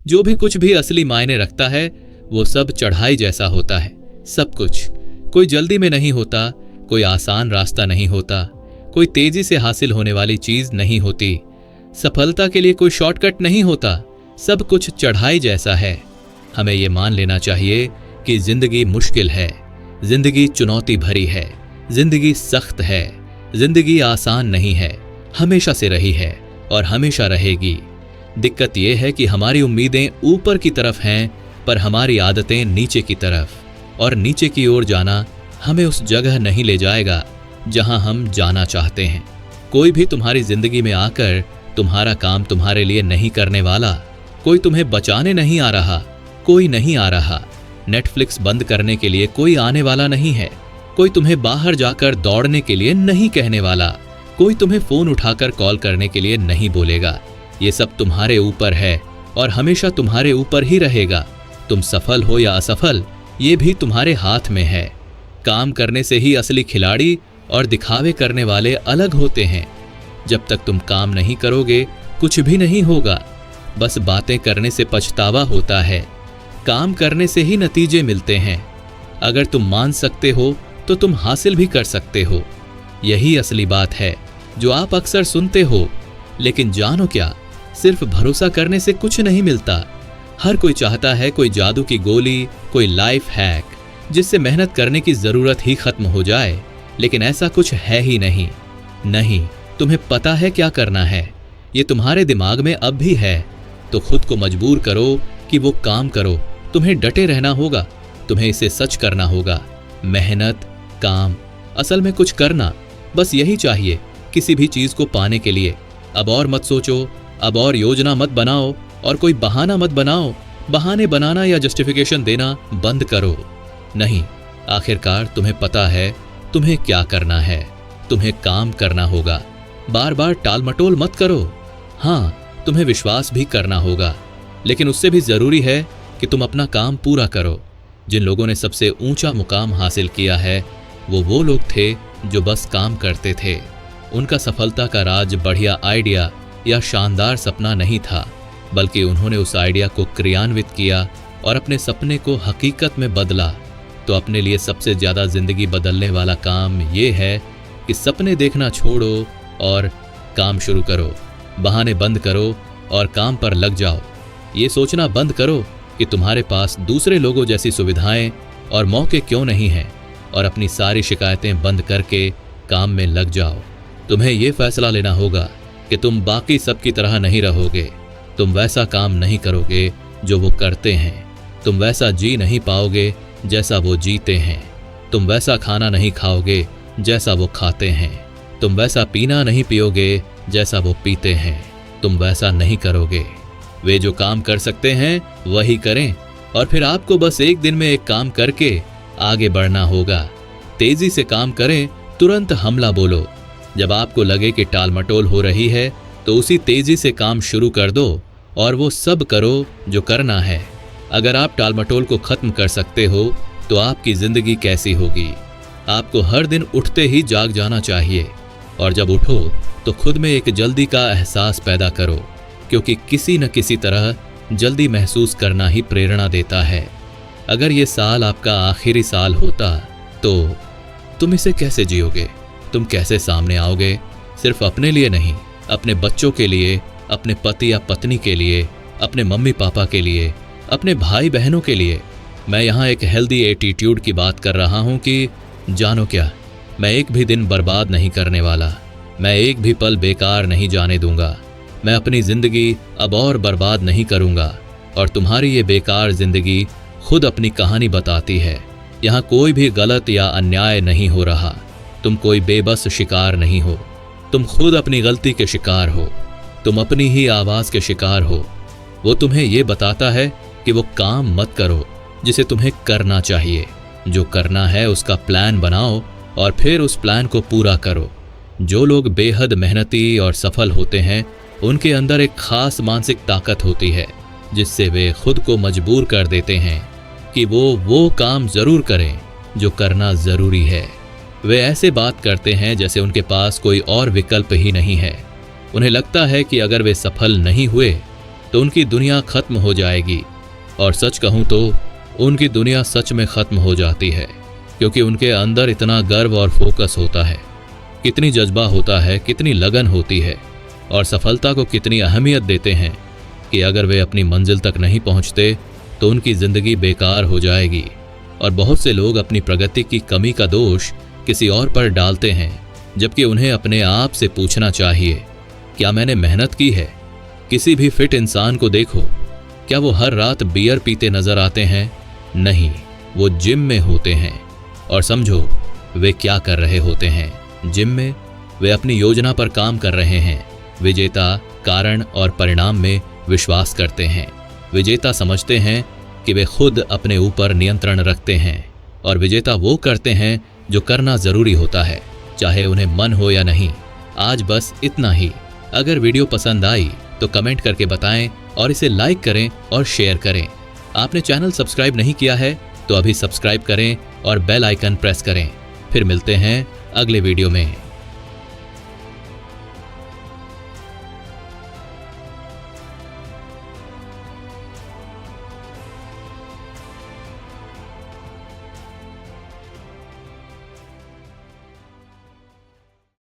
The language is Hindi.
जो भी कुछ भी असली मायने रखता है वो सब चढ़ाई जैसा होता है। सब कुछ कोई जल्दी में नहीं होता, कोई आसान रास्ता नहीं होता, कोई तेजी से हासिल होने वाली चीज नहीं होती, सफलता के लिए कोई शॉर्टकट नहीं होता। सब कुछ चढ़ाई जैसा है। हमें ये मान लेना चाहिए कि जिंदगी मुश्किल है, जिंदगी चुनौती भरी है, जिंदगी सख्त है, जिंदगी आसान नहीं है, हमेशा से रही है और हमेशा रहेगी। दिक्कत यह है कि हमारी उम्मीदें ऊपर की तरफ हैं, पर हमारी आदतें नीचे की तरफ, और नीचे की ओर जाना हमें उस जगह नहीं ले जाएगा जहां हम जाना चाहते हैं। कोई भी तुम्हारी जिंदगी में आकर तुम्हारा काम तुम्हारे लिए नहीं करने वाला, कोई तुम्हें बचाने नहीं आ रहा, कोई नहीं आ रहा। नेटफ्लिक्स बंद करने के लिए कोई आने वाला नहीं है, कोई तुम्हें बाहर जाकर दौड़ने के लिए नहीं कहने वाला, कोई तुम्हें फोन उठाकर कॉल करने के लिए नहीं बोलेगा। ये सब तुम्हारे ऊपर है और हमेशा तुम्हारे ऊपर ही रहेगा। तुम सफल हो या असफल, ये भी तुम्हारे हाथ में है। काम करने से ही असली खिलाड़ी और दिखावे करने वाले अलग होते हैं। जब तक तुम काम नहीं करोगे कुछ भी नहीं होगा, बस बातें करने से पछतावा होता है। काम करने से ही नतीजे मिलते हैं। अगर तुम मान सकते हो तो तुम हासिल भी कर सकते हो। यही असली बात है जो आप अक्सर सुनते हो, लेकिन जानो क्या, सिर्फ भरोसा करने से कुछ नहीं मिलता। हर कोई चाहता है कोई जादू की गोली, कोई लाइफ हैक, जिससे मेहनत करने की जरूरत ही खत्म हो जाए, लेकिन ऐसा कुछ है ही नहीं। नहीं, तुम्हें पता है क्या करना है, ये तुम्हारे दिमाग में अब भी है। तो खुद को मजबूर करो कि वो काम करो। तुम्हें डटे रहना होगा, तुम्हें इसे सच करना होगा। मेहनत, काम, असल में कुछ करना, बस यही चाहिए किसी भी चीज को पाने के लिए। अब और मत सोचो, अब और योजना मत बनाओ और कोई बहाना मत बनाओ। बहाने बनाना या जस्टिफिकेशन देना बंद करो। नहीं, आखिरकार तुम्हें पता है तुम्हें क्या करना है। तुम्हें काम करना होगा। बार बार टाल मटोल मत करो। हाँ, तुम्हें विश्वास भी करना होगा, लेकिन उससे भी जरूरी है कि तुम अपना काम पूरा करो। जिन लोगों ने सबसे ऊंचा मुकाम हासिल किया है वो लोग थे जो बस काम करते थे। उनका सफलता का राज बढ़िया आइडिया या शानदार सपना नहीं था, बल्कि उन्होंने उस आइडिया को क्रियान्वित किया और अपने सपने को हकीकत में बदला। तो अपने लिए सबसे ज्यादा जिंदगी बदलने वाला काम ये है कि सपने देखना छोड़ो और काम शुरू करो। बहाने बंद करो और काम पर लग जाओ। ये सोचना बंद करो कि तुम्हारे पास दूसरे लोगों जैसी सुविधाएं और मौके क्यों नहीं हैं, और अपनी सारी शिकायतें बंद करके काम में लग जाओ। तुम्हें यह फैसला लेना होगा कि तुम बाकी सब की तरह नहीं रहोगे। तुम वैसा काम नहीं करोगे जो वो करते हैं। तुम वैसा जी नहीं पाओगे जैसा वो जीते हैं। तुम वैसा खाना नहीं खाओगे जैसा वो खाते हैं। तुम वैसा पीना नहीं पियोगे जैसा वो पीते हैं। तुम वैसा नहीं करोगे। वे जो काम कर सकते हैं वही करें, और फिर आपको बस एक दिन में एक काम करके आगे बढ़ना होगा। तेजी से काम करें, तुरंत हमला बोलो। जब आपको लगे कि टालमटोल हो रही है तो उसी तेजी से काम शुरू कर दो और वो सब करो जो करना है। अगर आप टालमटोल को खत्म कर सकते हो तो आपकी जिंदगी कैसी होगी। आपको हर दिन उठते ही जाग जाना चाहिए, और जब उठो तो खुद में एक जल्दी का एहसास पैदा करो, क्योंकि किसी न किसी तरह जल्दी महसूस करना ही प्रेरणा देता है। अगर ये साल आपका आखिरी साल होता तो तुम इसे कैसे जियोगे? तुम कैसे सामने आओगे? सिर्फ अपने लिए नहीं, अपने बच्चों के लिए, अपने पति या पत्नी के लिए, अपने मम्मी पापा के लिए, अपने भाई बहनों के लिए। मैं यहाँ एक हेल्दी एटीट्यूड की बात कर रहा हूँ कि जानो क्या, मैं एक भी दिन बर्बाद नहीं करने वाला। मैं एक भी पल बेकार नहीं जाने दूंगा। मैं अपनी जिंदगी अब और बर्बाद नहीं करूंगा। और तुम्हारी ये बेकार जिंदगी खुद अपनी कहानी बताती है। यहाँ कोई भी गलत या अन्याय नहीं हो रहा। तुम कोई बेबस शिकार नहीं हो। तुम खुद अपनी गलती के शिकार हो। तुम अपनी ही आवाज के शिकार हो। वो तुम्हें ये बताता है कि वो काम मत करो जिसे तुम्हें करना चाहिए। जो करना है उसका प्लान बनाओ और फिर उस प्लान को पूरा करो। जो लोग बेहद मेहनती और सफल होते हैं उनके अंदर एक खास मानसिक ताकत होती है जिससे वे खुद को मजबूर कर देते हैं कि वो काम जरूर करें जो करना जरूरी है। वे ऐसे बात करते हैं जैसे उनके पास कोई और विकल्प ही नहीं है। उन्हें लगता है कि अगर वे सफल नहीं हुए तो उनकी दुनिया खत्म हो जाएगी। और सच कहूं तो उनकी दुनिया सच में खत्म हो जाती है, क्योंकि उनके अंदर इतना गर्व और फोकस होता है, कितनी जज्बा होता है, कितनी लगन होती है, और सफलता को कितनी अहमियत देते हैं कि अगर वे अपनी मंजिल तक नहीं पहुंचते तो उनकी जिंदगी बेकार हो जाएगी। और बहुत से लोग अपनी प्रगति की कमी का दोष किसी और पर डालते हैं, जबकि उन्हें अपने आप से पूछना चाहिए, क्या मैंने मेहनत की है? किसी भी फिट इंसान को देखो, क्या वो हर रात बियर पीते नजर आते हैं? नहीं, वो जिम में होते हैं। और समझो वे क्या कर रहे होते हैं जिम में? वे अपनी योजना पर काम कर रहे हैं। विजेता कारण और परिणाम में विश्वास करते हैं। विजेता समझते हैं कि वे खुद अपने ऊपर नियंत्रण रखते हैं, और विजेता वो करते हैं जो करना जरूरी होता है, चाहे उन्हें मन हो या नहीं। आज बस इतना ही। अगर वीडियो पसंद आई तो कमेंट करके बताएं और इसे लाइक करें और शेयर करें। आपने चैनल सब्सक्राइब नहीं किया है तो अभी सब्सक्राइब करें और बेल आइकन प्रेस करें। फिर मिलते हैं अगले वीडियो में।